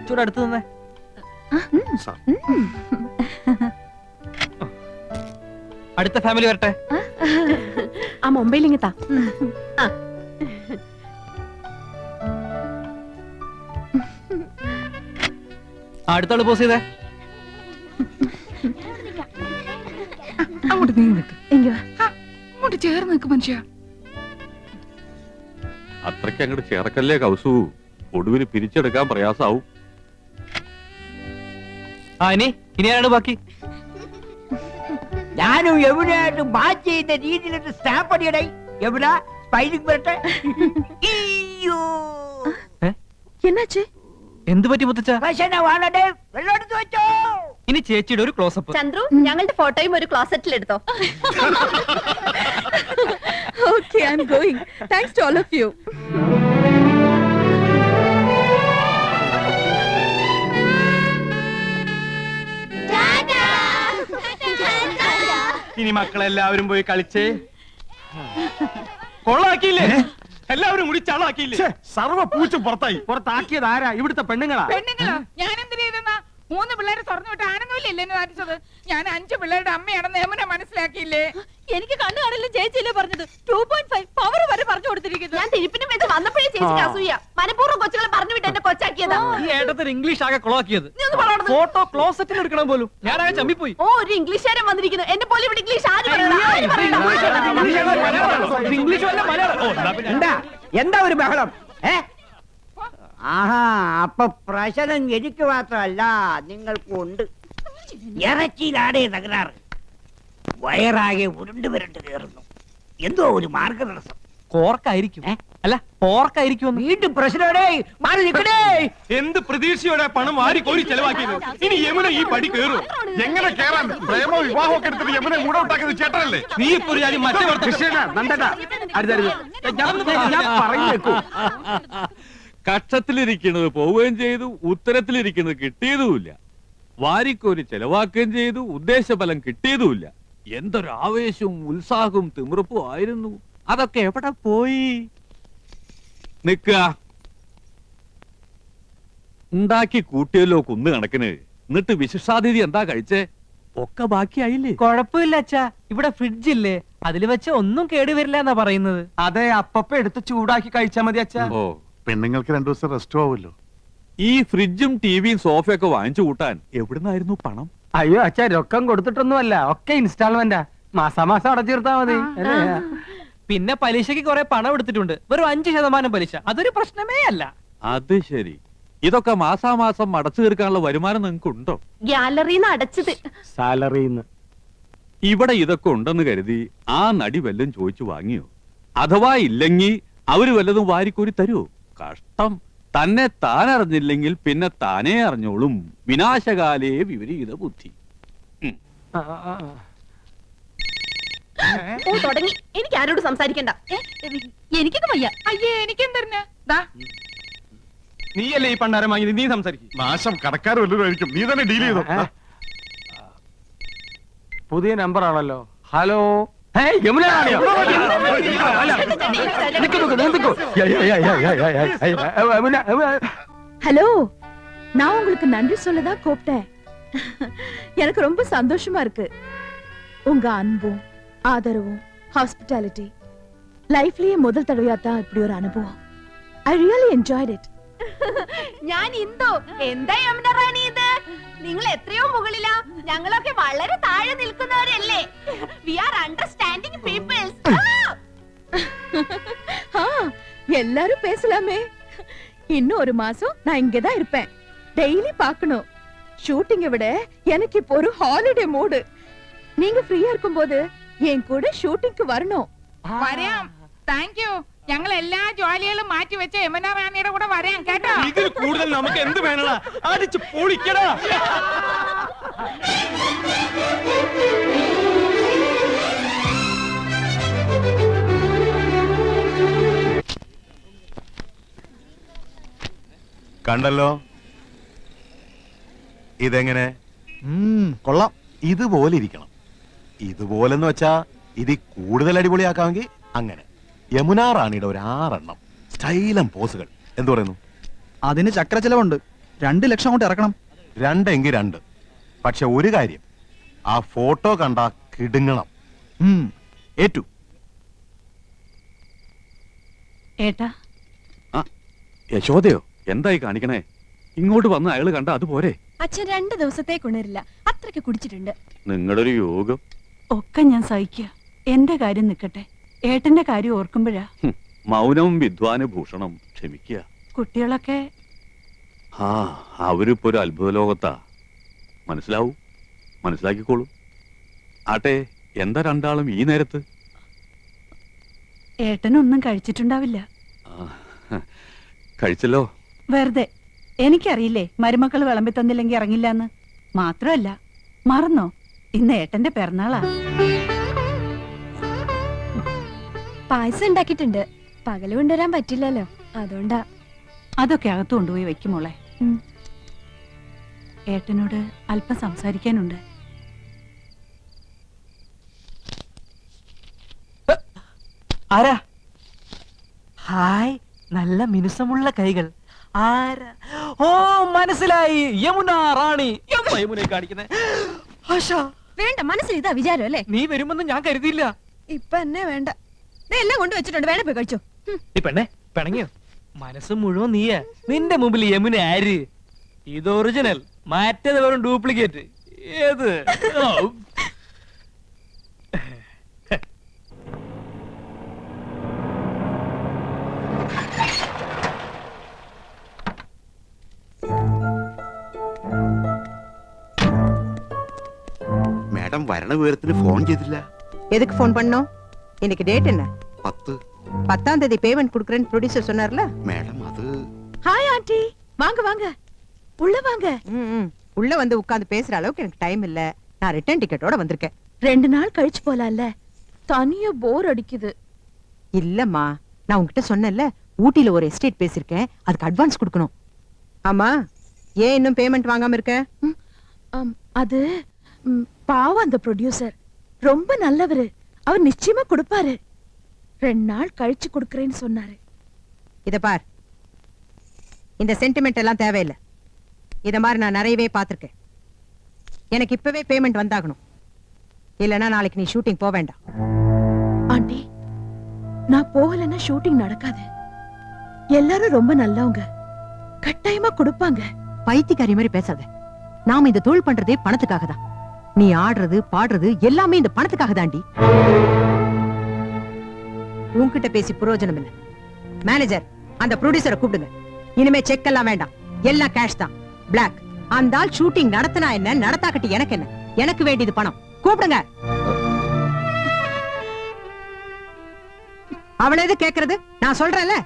കുറച്ചുകൂടെ അടുത്ത് നിന്നേ. അടുത്ത ഫാമിലി വരട്ടെ. ആ മൊബൈൽ ഇങ്ങത്താ. അടുത്താള് പോസ് ചെയ്തേ. അങ്ങോട്ട് നീങ്ങി നിൽക്ക്. അങ്ങോട്ട് ചേർന്ന് നിൽക്ക് മനുഷ്യ. അത്രയ്ക്ക് അങ്ങോട്ട് ചേർക്കല്ലേ കൗസു, ഒടുവിന് പിരിച്ചെടുക്കാൻ പ്രയാസാവും. ഇനി ആരാണ് ബാക്കി? ഞാനും യമുനയായിട്ട് മാച്ച് ചെയ്യുന്ന രീതിയിലൊരു സ്റ്റാമ്പ് അടിയടേ. യമുന സ്പൈലിംഗ് വരട്ടെ. എന്നാച്ചേ? എന്ത് പറ്റി മുത്തച്ഛ? വെള്ളമെടുത്ത് വെച്ചോ. ഇനി ചേച്ചിയുടെ ഒരു ക്ലോസപ്പ്. ചന്ദ്രു, ഞങ്ങളുടെ ഫോട്ടോയും ഒരു ക്ലോസറ്റിൽ എടുത്തോ. Okay, I am going. Thanks to all of you. ഇനി മക്കളെല്ലാവരും പോയി കളിച്ചേ. കൊള്ളാക്കിയില്ലേ? എല്ലാവരും കൂടി ചളാക്കിയില്ലേ? സർവ പൂച്ചും പുറത്തായി. പുറത്താക്കിയത് ആരാ? ഇവിടുത്തെ പെണ്ണുങ്ങളാ. പെണ്ണുങ്ങളോ? ഞാൻ എന്തിനാ 3 പിള്ളേരെ തുറന്നു വിട്ട് ആനന്ദമില്ലല്ലേ എന്നെ കാണിച്ചത്? ഞാൻ 5 പിള്ളേരുടെ അമ്മയാണെന്ന് യമുന മനസ്സിലാക്കിയില്ലേ? എനിക്ക് കണ്ണു കാണില്ല ചേച്ചിയല്ലേ പറഞ്ഞത്. 2.5 പവർ വരെ പറഞ്ഞു കൊടുത്തിരിക്കുന്നു. ഞാൻ തിരുപ്പിനും വെച്ച് വന്നപ്പോഴേ ചേച്ചിക്ക് അസൂയ. മനഃപൂർവ്വം കൊച്ചുകളെ പറഞ്ഞു വിട്ട് എന്നെ കൊച്ചാക്കിയതാ. ഈ ഏട്ടത്തിന് ഇംഗ്ലീഷ് ആകെ കൊളാക്കിയത്. ഫോട്ടോ ക്ലോസറ്റിൽ എടുക്കണം പോലും ഞാനാകെ ചമ്മിപ്പോയി. ഓ, ഒരു ഇംഗ്ലീഷുകാരൻ വന്നിരിക്കുന്നു. എന്നെ പോലെ ഇവിടെ ഇംഗ്ലീഷ് ഇംഗ്ലീഷ് വല്ല മലയാളം. എന്താ ഒരു ബഹളം? ആഹാ, അപ്പൊ പ്രശ്നം എനിക്ക് മാത്രമല്ല നിങ്ങൾക്കും ഉണ്ട്. ഇറച്ചിയിലാടേ തകരാറ്. വയറാകെ ഉരുണ്ട് വരണ്ട് കയറുന്നു. എന്തോ ഒരു മാർഗതടസ്സം. കോർക്കായിരിക്കും. അല്ല, പോർക്കായിരിക്കും. വീണ്ടും പ്രശ്നമേ. മാറി നിൽക്കണേ. എന്ത് പ്രതീക്ഷയോടെ പണം വാരി കോരി ചെലവാക്കിയത്? ഇനി യമുന ഈ പടി കയറും. എങ്ങനെ കേറാൻ? പ്രേമോ വിവാഹം ഒക്കെ എടുത്തിട്ട് യമുനെ മൂടൗട്ടാക്കിയത് ചേട്ടനല്ലേ? നീ ഇപ്പൊ ഒരു കാര്യം മറ്റേ ഞാൻ പറയുന്നേക്കൂ. കക്ഷത്തിലിരിക്കുന്നത് പോവുകയും ചെയ്തു, ഉത്തരത്തിലിരിക്കുന്നത് കിട്ടിയതുമില്ല. വാരിക്കോരി ചെലവാക്കുകയും ചെയ്തു, ഉദ്ദേശഫലം കിട്ടിയതുമില്ല. എന്തൊരു ആവേശവും ഉത്സാഹവും തിമിർപ്പും ആയിരുന്നു. അതൊക്കെ എവിടെ പോയി? നിക്കുക. ഉണ്ടാക്കി കൂട്ടിയല്ലോ കുന്നു കണക്കിന്. എന്നിട്ട് വിശിഷ്ടാതിഥി എന്താ കഴിച്ചേ? ഒക്കെ ബാക്കിയായില്ലേ? കൊഴപ്പില്ല അച്ഛാ, ഇവിടെ ഫ്രിഡ്ജ് ഇല്ലേ, അതിൽ വെച്ച ഒന്നും കേടുവരില്ല എന്നാ പറയുന്നത്. അതെ, അപ്പപ്പ എടുത്ത് ചൂടാക്കി കഴിച്ചാ മതി അച്ഛാ. ഓ, പെണ്ണുങ്ങൾക്ക് 2 ദിവസം റെസ്റ്റ് ആവുമല്ലോ. ഈ ഫ്രിഡ്ജും ടിവിയും സോഫയൊക്കെ വാങ്ങിച്ചു കൂട്ടാൻ എവിടുന്നായിരുന്നു പണം? അയ്യോ അച്ഛാ, രൊക്കം കൊടുത്തിട്ടൊന്നുമല്ല, ഒക്കെ ഇൻസ്റ്റാൾമെന്റാ. മാസാമാസം അടച്ചിരുത്താ മതി. പിന്നെ പലിശക്ക് കുറെ പണം എടുത്തിട്ടുണ്ട്, വെറും 5% പലിശ. അതൊരു പ്രശ്നമേ അല്ല. അത് ശരി. ഇതൊക്കെ മാസാമാസം അടച്ചു തീർക്കാനുള്ള വരുമാനം നിങ്ങൾക്ക് ഉണ്ടോ? ഗ്യാലറിന്ന് അടച്ചത്. സാലറിന്ന്. ഇവിടെ ഇതൊക്കെ ഉണ്ടെന്ന് കരുതി ആ നടി വല്ലതും ചോദിച്ചു വാങ്ങിയോ? അഥവാ ഇല്ലെങ്കിൽ അവര് വല്ലതും വാരിക്കോരി തരുമോ? കഷ്ടം. തന്നെ താൻ അറിഞ്ഞില്ലെങ്കിൽ പിന്നെ താനേ അറിഞ്ഞോളും. വിനാശകാലേ വിപരീത ബുദ്ധി. ഓ, തുടങ്ങി. എനിക്ക് ആരോട് സംസാരിക്കണ്ട. എനിക്കൊക്കെ വയ്യ. അയ്യേ, എനിക്കെന്തറിഞ്ഞ? നീയല്ലേ ഈ പണ്ടാരം വാങ്ങിയത്, നീ സംസാരിക്കും. നാശം കടക്കാർ വല്ലതും ആയിരിക്കും. നീ തന്നെ ഡീൽ ചെയ്തോ. പുതിയ നമ്പർ ആണല്ലോ. ഹലോ, യമുന. ஹலோ, நான் உங்களுக்கு நன்றி சொல்லதான் கூப்பிட்டேன். எனக்கு ரொம்ப சந்தோஷமா இருக்கு. உங்க அன்பும் ஆதரவும் ஹாஸ்பிட்டாலிட்டி லைஃப்லயே முதல் தடவையா தான் இப்படி ஒரு அனுபவம். I really enjoyed it. ഞാൻ ഇന്ദു. എന്താ യമുന റാണി ഇത്? നിങ്ങൾ എത്രയോ മുകളിലാ, ഞങ്ങളൊക്കെ വളരെ താഴെ നിൽക്കുന്നവരല്ലേ. We are understanding peoples. எல்லாரும் பேசலாமே. இன்னும் ஒரு மாசம் நான் இங்கதான் இருப்பேன். டெய்லி பார்க்கணும். ஷூட்டிங்கை விட எனக்கு இப்போ ஒரு ஹாலிடே மூடு. நீங்க ஃப்ரீயா இருக்கும்போது என் கூட ഷൂട്ടിംഗ് வரணும். വരാം. Thank you. ഞങ്ങൾ എല്ലാ ജോലികളും മാറ്റി വെച്ച യമുന റാണിയുടെ കൂടെ വരാം കേട്ടോ. ഇതിൽ കൂടുതൽ നമുക്ക് എന്ത് വേണടാ? അടിച്ച് പൊളിക്കടാ. കണ്ടല്ലോ, ഇതെങ്ങനെ? കൊള്ളാം. ഇതുപോലെ ഇരിക്കണം. ഇതുപോലെന്ന് വെച്ചാ ഇത് കൂടുതൽ അടിപൊളിയാക്കാമെങ്കിൽ അങ്ങനെ. യമുന റാണിയുടെ ഒരു 6 എണ്ണം സ്റ്റൈലം പോസുകൾ. എന്തു പറയുന്നു? അതിന് ചക്ര ചെലവുണ്ട്. 2 ലക്ഷം കൊണ്ട് ഇറക്കണം. 2 എങ്കിൽ 2. പക്ഷെ ഒരു കാര്യം, ആ ഫോട്ടോ കണ്ട കിടുങ്ങണം. ഏറ്റു. ഏട്ടാ, യശോദയോ എന്തായി കാണിക്കണേ? ഇങ്ങോട്ട് വന്ന് അയാള് കണ്ട അതുപോരെ? അച്ഛൻ 2 ദിവസത്തേക്ക് ഉണരില്ല, അത്രയ്ക്ക് കുടിച്ചിട്ടുണ്ട്. നിങ്ങളുടെ ഒരു യോഗം. ഒക്കെ ഞാൻ സഹിക്കുക. എന്റെ കാര്യം നിക്കട്ടെ, ഏട്ടന്റെ കാര്യം ഓർക്കുമ്പോഴാ. മൗനം വിദ്വാന് ഭൂഷണം. ക്ഷമിക്കുക. കുട്ടികളൊക്കെ ആ, അവരിപ്പോ ഒരു അത്ഭുത ലോകത്താ. മനസ്സിലാക്കിക്കോളൂ. ആട്ടെ, എന്താ രണ്ടാളും ഈ നേരത്ത്? ഏട്ടനൊന്നും കഴിച്ചിട്ടുണ്ടാവില്ല. കഴിച്ചല്ലോ. വെറുതെ. എനിക്കറിയില്ലേ മരുമക്കൾ വിളമ്പി തന്നില്ലെങ്കിൽ ഇറങ്ങില്ലാന്ന്. മാത്രമല്ല, മറന്നോ, ഇന്ന് ഏട്ടന്റെ പിറന്നാളാ. പായസം ഉണ്ടാക്കിയിട്ടുണ്ട്. പകല് കൊണ്ടുവരാൻ പറ്റില്ലല്ലോ, അതുകൊണ്ടാ. അതൊക്കെ അകത്ത് കൊണ്ടുപോയി വെക്കുമോളെ. ഏട്ടനോട് അല്പം സംസാരിക്കാനുണ്ട്. ആരാ? ഹായ്, നല്ല മിനുസമുള്ള കൈകൾ. ആരാ? ഓ, മനസ്സിലായി, യമുന റാണി. യമുനെ കാണിക്കുന്നേ. വേണ്ട, മനസ്സിൽ ഇതാ വിചാരം അല്ലേ? നീ വരുമെന്ന് ഞാൻ കരുതിയില്ല. ഇപ്പൊ എന്നെ വേണ്ട. എല്ലാം കൊണ്ട് വെച്ചിട്ടുണ്ട്, വേണേ പോയി കഴിച്ചോ. നീ പെണ്ണെ പിണങ്ങിയോ? മനസ്സ് മുഴുവൻ നീയാ. നിന്റെ മുമ്പിൽ യമുന ആര്? ഇത് ഒറിജിനൽ, മറ്റേത് വെറും ഡ്യൂപ്ലിക്കേറ്റ്. ഏത്? மேடம் வரண விவரத்துல போன் செய்தில்ல. எதுக்கு ஃபோன் பண்ணோம்? இன்னைக்கு டேட் என்ன? 10. 10ஆம் தேதி பேமெண்ட் கொடுக்கறேன்னு ப்ரொடியூசர் சொன்னார்ல. மேடம் அது ஹாய் ஆண்டி, வாங்க வாங்க, உள்ள வாங்க. உள்ள வந்து உட்கார்ந்து பேசுற அளவுக்கு எனக்கு டைம் இல்ல. நான் ரிட்டர்ன் டிக்கெட்டோட வந்திருக்கேன். 2 நாள் கழிச்சு போலாம்ல, தனியா போர் அடிக்குது. இல்லம்மா, நான் உன்கிட்ட சொன்னேன்ல, ஊட்டில ஒரு எஸ்டேட் பேசிருக்கேன், அதுக்கு அட்வான்ஸ் கொடுக்கணும். ஆமா, ஏன் இன்னும் பேமெண்ட் வாங்காம இருக்க? அது பாவம், அந்த ப்ரொடியூசர் ரொம்ப நல்லவரு. அவர் நிச்சயமா கொடுப்பாரு. 2 நாள் கழிச்சு கொடுக்கறேன்னு சொன்னாரு. இத பார், இந்த சென்டிமெண்ட் எல்லாம் தேவையில்லை. இத மாதிரி நான் நிறையவே பார்த்திருக்கேன். எனக்கு இப்பவே பேமெண்ட் வந்தாகணும், இல்லனா நாளைக்கு நீ ஷூட்டிங் போக வேண்டாம். ஆண்டி, நான் போகலன்னா ஷூட்டிங் நடக்காது. எல்லாரும் ரொம்ப நல்லவங்க, கட்டாயமா கொடுப்பாங்க. பைத்தியக்காரி மாதிரி பேசாத. நாம இந்த தொழில் பண்றதே பணத்துக்காக தான். நீ ஆடுறது பாடுறது எல்லாமே இந்த பணத்துக்காக தாண்டி. உன்கிட்ட பேசி பிரயோஜனம் இல்ல. மேனேஜர், அந்த ப்ரொடியூசரை கூப்பிடுங்க. இனிமே செக் எல்லாம் வேண்டாம், எல்லாம் கேஷ் தான், பிளாக். அந்த ஆள் ஷூட்டிங் நடத்தினா என்ன, நடத்தாக்கட்டி எனக்கு என்ன? எனக்கு வேண்டியது பணம். கூப்பிடுங்க. அவள எது கேக்குறது? நான் சொல்றேன்ல.